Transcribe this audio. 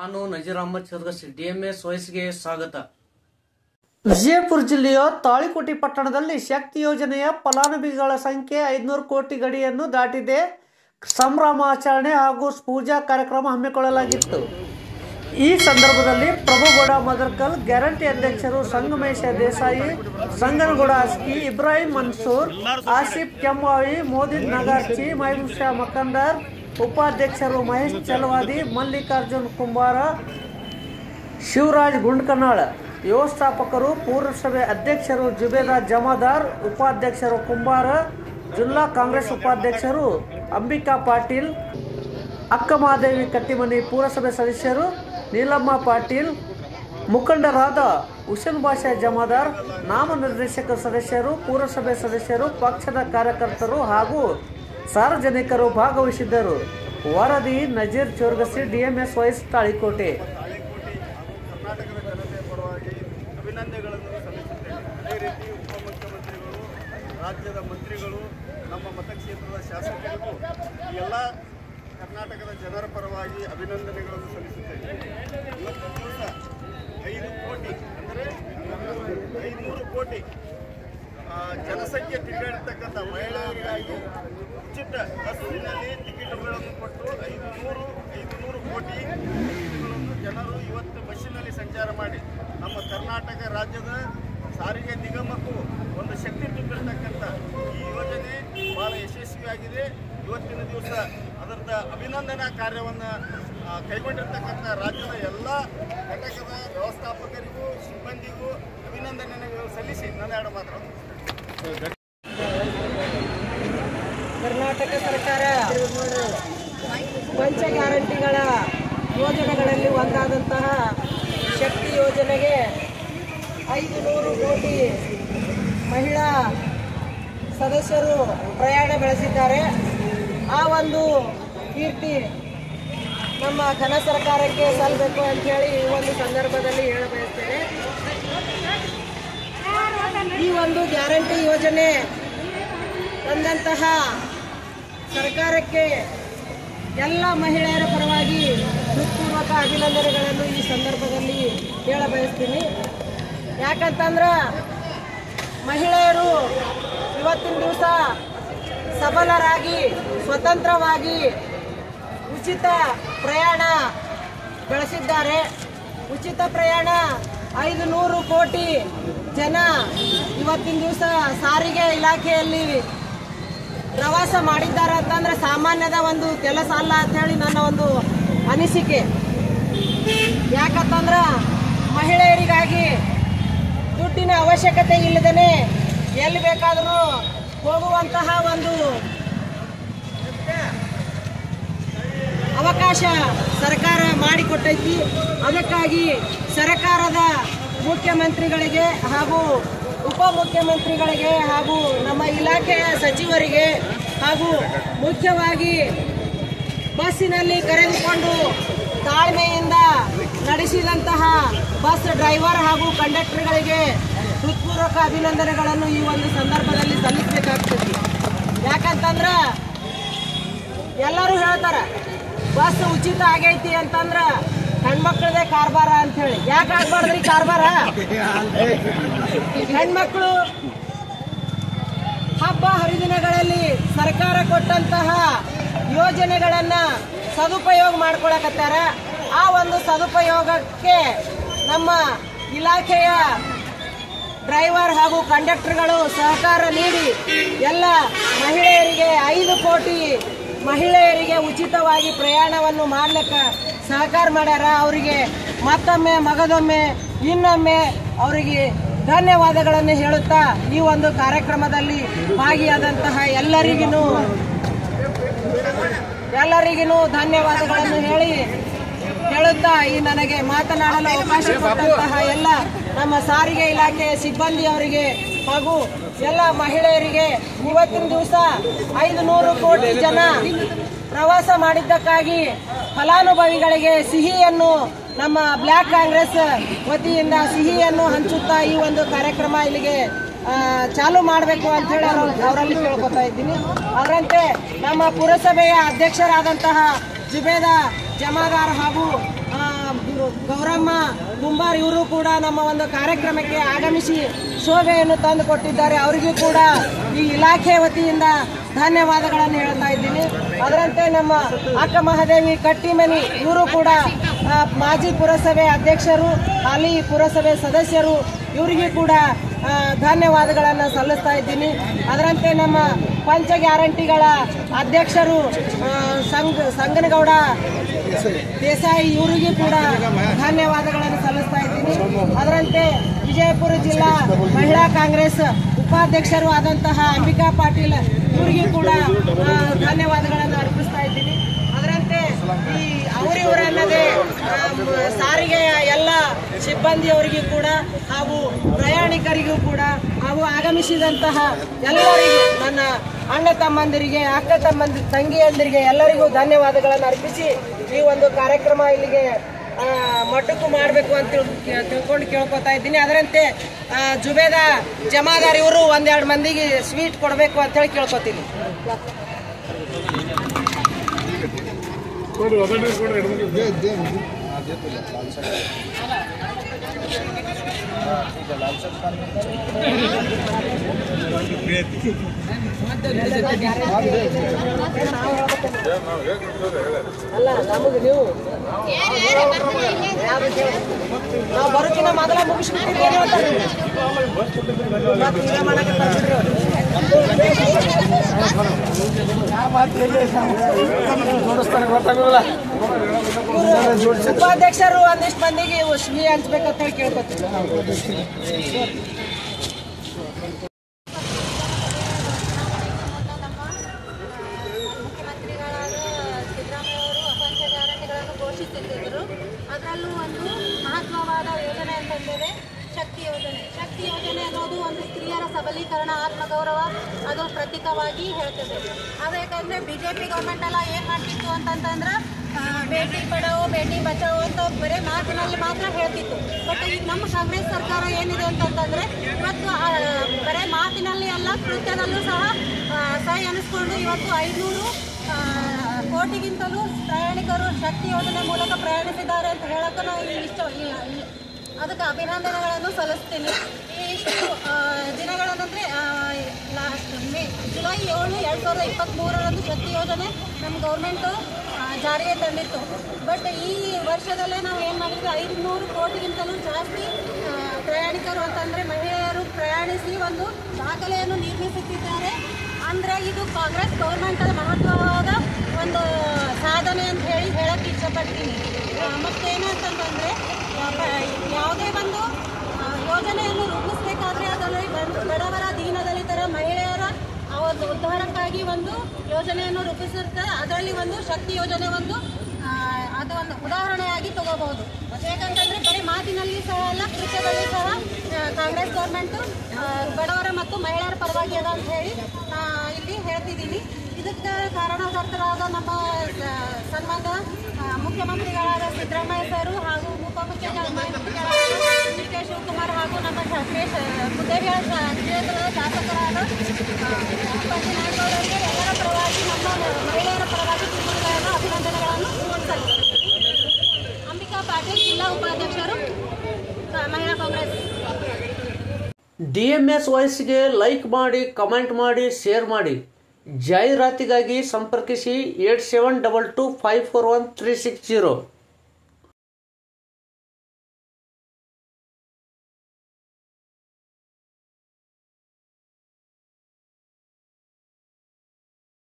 ನಾನು ನಜೀರ್ ಅಹಮದ್ ಚರ್ಗಸಿ ಡಿಎಂಎಸ್ ವಾಯ್ಸ್ಗೆ ಸ್ವಾಗತ. ವಿಜಯಪುರ ಜಿಲ್ಲೆಯ ತಾಳಿಕೋಟೆ ಪಟ್ಟಣದಲ್ಲಿ ಶಕ್ತಿ ಯೋಜನೆಯ ಫಲಾನುಭವಿಗಳ ಸಂಖ್ಯೆ 500 ಕೋಟಿ ಗಡಿಯನ್ನು ದಾಟಿದೆ. ಸಂಭ್ರಮಾಚರಣೆ ಹಾಗೂ ಪೂಜಾ ಕಾರ್ಯಕ್ರಮ ಹಮ್ಮಿಕೊಳ್ಳಲಾಗಿತ್ತು. ಈ ಸಂದರ್ಭದಲ್ಲಿ ಪ್ರಭುಗೌಡ ಮದರ್ಕಲ್, ಗ್ಯಾರಂಟಿ ಅಧ್ಯಕ್ಷರು ಸಂಗಮೇಶ ದೇಸಾಯಿ, ಸಂಗನಗೌಡ ಅಸ್ಕಿ, ಇಬ್ರಾಹಿಂ ಮನ್ಸೂರ್, ಆಸಿಫ್ ಕೆಂಬಾವಿ, ಮೋದಿದ್ ನಗಾರ್ಚಿ, ಮಹಬೂಬ್ ಶಾ ಮಕಂದರ್, ಉಪಾಧ್ಯಕ್ಷರು ಮಹೇಶ್ ಚಲವಾದಿ, ಮಲ್ಲಿಕಾರ್ಜುನ್ ಕುಂಬಾರ, ಶಿವರಾಜ್ ಗುಂಡ್ಕನಾಳ್, ವ್ಯವಸ್ಥಾಪಕರು ಪೂರಸಭೆ ಅಧ್ಯಕ್ಷರು ಜುಬೇದಾ ಜಮಾದಾರ್, ಉಪಾಧ್ಯಕ್ಷರು ಕುಂಬಾರ, ಜಿಲ್ಲಾ ಕಾಂಗ್ರೆಸ್ ಉಪಾಧ್ಯಕ್ಷರು ಅಂಬಿಕಾ ಪಾಟೀಲ್, ಅಕ್ಕಮಹಾದೇವಿ ಕಟ್ಟಿಮನಿ, ಪೂರಸಭೆ ಸದಸ್ಯರು ನೀಲಮ್ಮ ಪಾಟೀಲ್, ಮುಖಂಡರಾದ ಹುಸೇನ್ ಬಾಷಾ ಜಮಾದಾರ್, ನಾಮನಿರ್ದೇಶಕ ಸದಸ್ಯರು, ಪೂರಸಭೆ ಸದಸ್ಯರು, ಪಕ್ಷದ ಕಾರ್ಯಕರ್ತರು ಹಾಗೂ ಸಾರ್ವಜನಿಕರು ಭಾಗವಹಿಸಿದ್ದರು. ವರದಿ ನಜೀರ್ ಚೋರ್ಗಸಿ, ಡಿಎಂಎಸ್ ವಾಯ್ಸ್, ತಾಳಿಕೋಟೆ. ಕರ್ನಾಟಕದ ಜನತೆಯ ಪರವಾಗಿ ಅಭಿನಂದನೆಗಳನ್ನು ಸಲ್ಲಿಸುತ್ತೇನೆ. ಅದೇ ರೀತಿ ಉಪಮುಖ್ಯಮಂತ್ರಿಗಳು, ರಾಜ್ಯದ ಮಂತ್ರಿಗಳು, ನಮ್ಮ ಮತಕ್ಷೇತ್ರದ ಶಾಸಕರಿಗೂ ಎಲ್ಲ ಕರ್ನಾಟಕದ ಜನರ ಪರವಾಗಿ ಅಭಿನಂದನೆಗಳನ್ನು ಸಲ್ಲಿಸುತ್ತೇನೆ. ಇವತ್ತು ದಿವಸ 5 ಕೋಟಿ ಅಂದರೆ 500 ಕೋಟಿ ಜನಸಂಖ್ಯೆ ತಿರುಗಾಡಿರ್ತಕ್ಕಂಥ ಮಹಿಳೆಯರಿಗಾಗಿ ಉಚಿತ ಬಸ್ಸಿನಲ್ಲಿ ಟಿಕೆಟ್ಗಳನ್ನು ಕೊಟ್ಟು 500 ಕೋಟಿ ಟಿಕೆಟ್ಗಳನ್ನು ಜನರು ಇವತ್ತು ಬಸ್ಸಿನಲ್ಲಿ ಸಂಚಾರ ಮಾಡಿ ನಮ್ಮ ಕರ್ನಾಟಕ ರಾಜ್ಯದ ಸಾರಿಗೆ ನಿಗಮಕ್ಕೂ ಒಂದು ಶಕ್ತಿ ತುಂಬಿರ್ತಕ್ಕಂಥ ಈ ಯೋಜನೆ ಭಾಳ ಯಶಸ್ವಿಯಾಗಿದೆ. ಇವತ್ತಿನ ದಿವಸ ಅದರದ ಅಭಿನಂದನಾ ಕಾರ್ಯವನ್ನು ಕೈಗೊಂಡಿರ್ತಕ್ಕಂಥ ರಾಜ್ಯದ ಎಲ್ಲ ಘಟಕದ ವ್ಯವಸ್ಥಾಪಕರಿಗೂ ಸಿಬ್ಬಂದಿಗೂ ಅಭಿನಂದನೆಯನ್ನು ಸಲ್ಲಿಸಿ ನನ್ನ ಎರಡು ಮಾತು. ಕರ್ನಾಟಕ ಸರ್ಕಾರ ಪಂಚ ಗ್ಯಾರಂಟಿಗಳ ಯೋಜನೆಗಳಲ್ಲಿ ಒಂದಾದಂತಹ ಶಕ್ತಿ ಯೋಜನೆಗೆ 500 ಕೋಟಿ ಮಹಿಳಾ ಸದಸ್ಯರು ಪ್ರಯಾಣ ಬೆಳೆಸಿದ್ದಾರೆ. ಆ ಒಂದು ಕೀರ್ತಿ ನಮ್ಮ ಘನ ಸರ್ಕಾರಕ್ಕೆ ಸಲ್ಲಬೇಕು ಅಂಥೇಳಿ ಈ ಒಂದು ಸಂದರ್ಭದಲ್ಲಿ ಹೇಳಬಯಸ್ತೇನೆ. ಈ ಒಂದು ಗ್ಯಾರಂಟಿ ಯೋಜನೆ ತಂದಂತಹ ಸರ್ಕಾರಕ್ಕೆ ಎಲ್ಲ ಮಹಿಳೆಯರ ಪರವಾಗಿ ಹೃತ್ಪೂರ್ವಕ ಅಭಿನಂದನೆಗಳನ್ನು ಈ ಸಂದರ್ಭದಲ್ಲಿ ಹೇಳಬಯಸ್ತೀನಿ. ಯಾಕಂತಂದ್ರೆ ಮಹಿಳೆಯರು ಇವತ್ತಿನ ದಿವಸ ಸಬಲರಾಗಿ ಸ್ವತಂತ್ರವಾಗಿ ಉಚಿತ ಪ್ರಯಾಣ ಬೆಳೆಸಿದ್ದಾರೆ. ಉಚಿತ ಪ್ರಯಾಣ 500 ಕೋಟಿ ಜನ ಇವತ್ತಿನ ದಿವಸ ಸಾರಿಗೆ ಇಲಾಖೆಯಲ್ಲಿ ಪ್ರವಾಸ ಮಾಡಿದ್ದಾರೆ ಅಂತಂದ್ರೆ ಸಾಮಾನ್ಯದ ಒಂದು ಕೆಲಸ ಅಲ್ಲ ಅಂತ ಹೇಳಿ ನನ್ನ ಒಂದು ಅನಿಸಿಕೆ. ಯಾಕಂತಂದ್ರೆ ಮಹಿಳೆಯರಿಗಾಗಿ ದುಡ್ಡಿನ ಅವಶ್ಯಕತೆ ಇಲ್ಲದೇ ಎಲ್ಲಿ ಬೇಕಾದರೂ ಹೋಗುವಂತಹ ಒಂದು ಅವಕಾಶ ಸರ್ಕಾರ ಮಾಡಿಕೊಟ್ಟೈತಿ. ಅದಕ್ಕಾಗಿ ಸರ್ಕಾರದ ಮುಖ್ಯಮಂತ್ರಿಗಳಿಗೆ ಹಾಗೂ ಉಪಮುಖ್ಯಮಂತ್ರಿಗಳಿಗೆ ಹಾಗೂ ನಮ್ಮ ಇಲಾಖೆಯ ಸಚಿವರಿಗೆ ಹಾಗೂ ಮುಖ್ಯವಾಗಿ ಬಸ್ಸಿನಲ್ಲಿ ಕರೆದುಕೊಂಡು ತಾಳ್ಮೆಯಿಂದ ನಡೆಸಿದಂತಹ ಬಸ್ ಡ್ರೈವರ್ ಹಾಗೂ ಕಂಡಕ್ಟರ್ಗಳಿಗೆ ಹೃತ್ಪೂರ್ವಕ ಅಭಿನಂದನೆಗಳನ್ನು ಈ ಒಂದು ಸಂದರ್ಭದಲ್ಲಿ ಸಲ್ಲಿಸಬೇಕಾಗ್ತದೆ. ಯಾಕಂತಂದ್ರೆ ಎಲ್ಲರೂ ಹೇಳ್ತಾರೆ ಬಸ್ ಉಚಿತ ಆಗೈತಿ ಅಂತಂದ್ರೆ ಹೆಣ್ಮಕ್ಳದೇ ಕಾರ್ಬಾರ ಅಂತ ಹೇಳಿ. ಯಾಕೆ ಆಗ್ಬಾರ್ದ್ರಿ ಕಾರ್ಬಾರ? ಹೆಣ್ಮಕ್ಳು ಹಬ್ಬ ಹರಿದಿನಗಳಲ್ಲಿ ಸರ್ಕಾರ ಕೊಟ್ಟಂತಹ ಯೋಜನೆಗಳನ್ನ ಸದುಪಯೋಗ ಮಾಡ್ಕೊಳಕತ್ತಾರ. ಆ ಒಂದು ಸದುಪಯೋಗಕ್ಕೆ ನಮ್ಮ ಇಲಾಖೆಯ ಡ್ರೈವರ್ ಹಾಗೂ ಕಂಡಕ್ಟರ್ಗಳು ಸಹಕಾರ ನೀಡಿ ಎಲ್ಲ ಮಹಿಳೆಯರಿಗೆ 5 ಕೋಟಿ ಮಹಿಳೆಯರಿಗೆ ಉಚಿತವಾಗಿ ಪ್ರಯಾಣವನ್ನು ಮಾಡ್ಲಿಕ್ಕೆ ಸಹಕಾರ ಮಾಡ್ಯಾರ. ಅವರಿಗೆ ಮತ್ತೊಮ್ಮೆ ಮಗದೊಮ್ಮೆ ಇನ್ನೊಮ್ಮೆ ಅವರಿಗೆ ಧನ್ಯವಾದಗಳನ್ನು ಹೇಳುತ್ತಾ ಈ ಒಂದು ಕಾರ್ಯಕ್ರಮದಲ್ಲಿ ಭಾಗಿಯಾದಂತಹ ಎಲ್ಲರಿಗೂ ಧನ್ಯವಾದಗಳನ್ನು ಹೇಳುತ್ತಾ ಈ ನನಗೆ ಮಾತನಾಡಲು ಅವಕಾಶ ಕೊಟ್ಟಂತಹ ಎಲ್ಲ ನಮ್ಮ ಸಾರಿಗೆ ಇಲಾಖೆಯ ಸಿಬ್ಬಂದಿಯವರಿಗೆ ಹಾಗೂ ಎಲ್ಲ ಮಹಿಳೆಯರಿಗೆ ಇವತ್ತಿನ ದಿವಸ 500 ಕೋಟಿ ಜನ ಪ್ರವಾಸ ಮಾಡಿದ್ದಕ್ಕಾಗಿ ಫಲಾನುಭವಿಗಳಿಗೆ ಸಿಹಿಯನ್ನು ನಮ್ಮ ಬ್ಲಾಕ್ ಕಾಂಗ್ರೆಸ್ ವತಿಯಿಂದ ಸಿಹಿಯನ್ನು ಹಂಚುತ್ತಾ ಈ ಒಂದು ಕಾರ್ಯಕ್ರಮ ಇಲ್ಲಿಗೆ ಚಾಲು ಮಾಡಬೇಕು ಅಂತ ಹೇಳಿ ಅವರಲ್ಲಿ ಕೇಳ್ಕೊತಾ ಇದ್ದೀನಿ. ಅದರಂತೆ ನಮ್ಮ ಪುರಸಭೆಯ ಅಧ್ಯಕ್ಷರಾದಂತಹ ಜುಬೇದಾ ಜಮಾದಾರ್ ಹಾಗೂ ಗೌರಮ್ಮ ಕುಂಬಾರ್ ಇವರು ಕೂಡ ನಮ್ಮ ಒಂದು ಕಾರ್ಯಕ್ರಮಕ್ಕೆ ಆಗಮಿಸಿ ಶೋಭೆಯನ್ನು ತಂದು ಕೊಟ್ಟಿದ್ದಾರೆ. ಅವರಿಗೂ ಕೂಡ ಈ ಇಲಾಖೆ ವತಿಯಿಂದ ಧನ್ಯವಾದಗಳನ್ನು ಹೇಳ್ತಾ ಇದ್ದೀನಿ. ಅದರಂತೆ ನಮ್ಮ ಅಕ್ಕ ಮಹಾದೇವಿ ಕಟ್ಟಿಮನಿ ಇವರು ಕೂಡ ಮಾಜಿ ಪುರಸಭೆ ಅಧ್ಯಕ್ಷರು, ಹಾಲಿ ಪುರಸಭೆ ಸದಸ್ಯರು, ಇವರಿಗೂ ಕೂಡ ಧನ್ಯವಾದಗಳನ್ನು ಸಲ್ಲಿಸ್ತಾ ಇದ್ದೀನಿ. ಅದರಂತೆ ನಮ್ಮ ಪಂಚ ಗ್ಯಾರಂಟಿಗಳ ಅಧ್ಯಕ್ಷರು ಸಂಗನಗೌಡ ದೇಸಾಯಿ ಇವರಿಗೂ ಕೂಡ ಧನ್ಯವಾದಗಳನ್ನು ಸಲ್ಲಿಸ್ತಾ ಇದ್ದೀನಿ. ಅದರಂತೆ ವಿಜಯಪುರ ಜಿಲ್ಲಾ ಮಹಿಳಾ ಕಾಂಗ್ರೆಸ್ ಉಪಾಧ್ಯಕ್ಷರು ಆದಂತಹ ಅಂಬಿಕಾ ಪಾಟೀಲ್ ಇವರಿಗೂ ಕೂಡ ಧನ್ಯವಾದಗಳನ್ನು ಅರ್ಪಿಸ್ತಾ ಇದ್ದೀನಿ. ಅದರಂತೆ ಈ ಅವರಿವರಲ್ಲದೆ ಸಾರಿಗೆಯ ಎಲ್ಲ ಸಿಬ್ಬಂದಿಯವರಿಗೂ ಕೂಡ ಹಾಗೂ ಪ್ರಯಾಣಿಕರಿಗೂ ಕೂಡ ಹಾಗೂ ಆಗಮಿಸಿದಂತಹ ಎಲ್ಲರಿಗೂ, ನನ್ನ ಅಣ್ಣ ತಮ್ಮಂದಿರಿಗೆ, ಅಕ್ಕ ತಂಗಿಯಂದಿರಿಗೆ ಎಲ್ಲರಿಗೂ ಧನ್ಯವಾದಗಳನ್ನು ಅರ್ಪಿಸಿ ಈ ಒಂದು ಕಾರ್ಯಕ್ರಮ ಇಲ್ಲಿಗೆ ಮಟ್ಟಕ್ಕೂ ಮಾಡಬೇಕು ಅಂತ ತಿಳ್ಕೊಂಡು ಕೇಳ್ಕೊತಾ ಇದ್ದೀನಿ. ಅದರಂತೆ ಜುಬೇದ ಜಮಾದಾರ್ ಇವರು ಒಂದೆರಡು ಮಂದಿಗೆ ಸ್ವೀಟ್ ಕೊಡಬೇಕು ಅಂತ ಹೇಳಿ ಕೇಳ್ಕೊತೀನಿ. ಅಲ್ಲ ನಮಗೆ ನೀವು ನಾವು ಬರೋಕಿನ ಮೊದಲ ಮುಗಿಸ್ಬಿಟ್ಟಿರಿ ಉಪಾಧ್ಯಕ್ಷರು ಒಂದಿಷ್ಟು ಮಂದಿಗೆ ಸಿಹಿ ಹಂಚ್ಬೇಕಂತ ಹೇಳಿ ಕೇಳ್ಕೊತೀವಿ. ಅದರಲ್ಲೂ ಒಂದು ಮಹತ್ವವಾದ ಯೋಜನೆ ಅಂತಂದರೆ ಶಕ್ತಿ ಯೋಜನೆ. ಶಕ್ತಿ ಯೋಜನೆ ಅನ್ನೋದು ಒಂದು ಸ್ತ್ರೀಯರ ಸಬಲೀಕರಣ, ಆತ್ಮಗೌರವ ಅದು ಪ್ರತೀಕವಾಗಿ ಹೇಳ್ತದೆ. ಅದು ಯಾಕಂದರೆ BJP ಗೌರ್ಮೆಂಟ್ ಎಲ್ಲ ಏನು ಮಾಡ್ತಿತ್ತು ಅಂತಂತಂದ್ರೆ ಬೇಟಿ ಪಡಾವೋ ಬೇಟಿ ಬಚಾವೋ ಅಂತ ಬರೀ ಮಾತಿನಲ್ಲಿ ಮಾತ್ರ ಹೇಳ್ತಿತ್ತು. ಬಟ್ ಈಗ ನಮ್ಮ ಕಾಂಗ್ರೆಸ್ ಸರ್ಕಾರ ಏನಿದೆ ಅಂತಂತಂದರೆ ಇವತ್ತು ಬರೀ ಮಾತಿನಲ್ಲಿ ಅಲ್ಲ, ಕೃತ್ಯದಲ್ಲೂ ಸಹ ಸಹಿ ಅನ್ನಿಸ್ಕೊಂಡು ಇವತ್ತು 500 ಕೋಟಿಗಿಂತಲೂ ಪ್ರಯಾಣಿಕರು ಶಕ್ತಿ ಯೋಜನೆ ಮೂಲಕ ಪ್ರಯಾಣಿಸಿದ್ದಾರೆ ಅಂತ ಹೇಳೋಕ್ಕೂ ನಾವು ಅದಕ್ಕೆ ಅಭಿನಂದನೆಗಳನ್ನು ಸಲ್ಲಿಸ್ತೀನಿ. ಇಷ್ಟು ದಿನಗಳನ್ನಂದರೆ ಜುಲೈ 7, 2023 ಶಕ್ತಿ ಯೋಜನೆ ನಮ್ಮ ಗೌರ್ಮೆಂಟು ಜಾರಿಗೆ ತಂದಿತ್ತು. ಬಟ್ ಈ ವರ್ಷದಲ್ಲೇ ನಾವು ಏನು ಮಾಡಿದ್ವಿ, 500 ಕೋಟಿಗಿಂತಲೂ ಜಾಸ್ತಿ ಪ್ರಯಾಣಿಕರು ಅಂತಂದರೆ ಮಹಿಳೆಯರು ಪ್ರಯಾಣಿಸಿ ಒಂದು ದಾಖಲೆಯನ್ನು ನಿರ್ಮಿಸುತ್ತಿದ್ದಾರೆ. ಅಂದರೆ ಇದು ಕಾಂಗ್ರೆಸ್ ಗೌರ್ಮೆಂಟದ ಮಹತ್ವವಾದ ಒಂದು ಸಾಧನೆ ಅಂತ ಹೇಳಕ್ಕೆ ಇಷ್ಟಪಡ್ತೀನಿ. ಮತ್ತೇನಂತಂದರೆ ಯಾವುದೇ ಒಂದು ಯೋಜನೆಯನ್ನು ರೂಪಿಸಬೇಕಾದ್ರೆ ಅದರಲ್ಲಿ ಬಡವರ, ದೀನದಲಿತರ, ಮಹಿಳೆಯರ ಒಂದು ಉದ್ಧಾರಕ್ಕಾಗಿ ಒಂದು ಯೋಜನೆಯನ್ನು ರೂಪಿಸಿರ್ತಾರೆ. ಅದರಲ್ಲಿ ಒಂದು ಶಕ್ತಿ ಯೋಜನೆ ಅದು ಒಂದು ಉದಾಹರಣೆಯಾಗಿ ತಗೋಬಹುದು. ಯಾಕಂತಂದರೆ ಬರೀ ಮಾತಿನಲ್ಲಿ ಸಹ ಅಲ್ಲ, ಕೃತ್ಯದಲ್ಲಿ ಸಹ ಕಾಂಗ್ರೆಸ್ ಗೌರ್ಮೆಂಟು ಬಡವರ ಮತ್ತು ಮಹಿಳೆಯರ ಪರವಾಗಿ ಅದ ಅಂತ ಹೇಳಿ ಇಲ್ಲಿ ಹೇಳ್ತಿದ್ದೀನಿ. ಇದಕ್ಕೆ ಕಾರಣಕರ್ತರಾದ ನಮ್ಮ ಸನ್ಮಾನ್ಯ ಮುಖ್ಯಮಂತ್ರಿಗಳಾದ ಸಿದ್ದರಾಮಯ್ಯ ಸರು ಹಾಗೂ ಉಪಮುಖ್ಯಮಂತ್ರಿಗಳಾದ DK ಶಿವಕುಮಾರ್ ಹಾಗೂ ನಮ್ಮ ಕುದ್ದೇಬಿಹಾಳ ಕ್ಷೇತ್ರದ ಶಾಸಕರಾದ ಪಂಚನಾಯಕವರಿಗೆ ಎಲ್ಲರ ಪರವಾಗಿ, ನಮ್ಮ ಮಹಿಳೆಯರ ಪರವಾಗಿ ಅಭಿನಂದನೆಗಳನ್ನು ಸಲ್ಲಿಸುತ್ತೇನೆ. ಅಂಬಿಕಾ ಪಾಟೀಲ್, ಜಿಲ್ಲಾ ಉಪಾಧ್ಯಕ್ಷರು, ಮಹಿಳಾ ಕಾಂಗ್ರೆಸ್. DMS ವಾಯ್ಸ್ಗೆ ಲೈಕ್ ಮಾಡಿ, ಕಮೆಂಟ್ ಮಾಡಿ, ಶೇರ್ ಮಾಡಿ. ಜಾಹೀರಾತಿಗಾಗಿ ಸಂಪರ್ಕಿಸಿ 8722541360.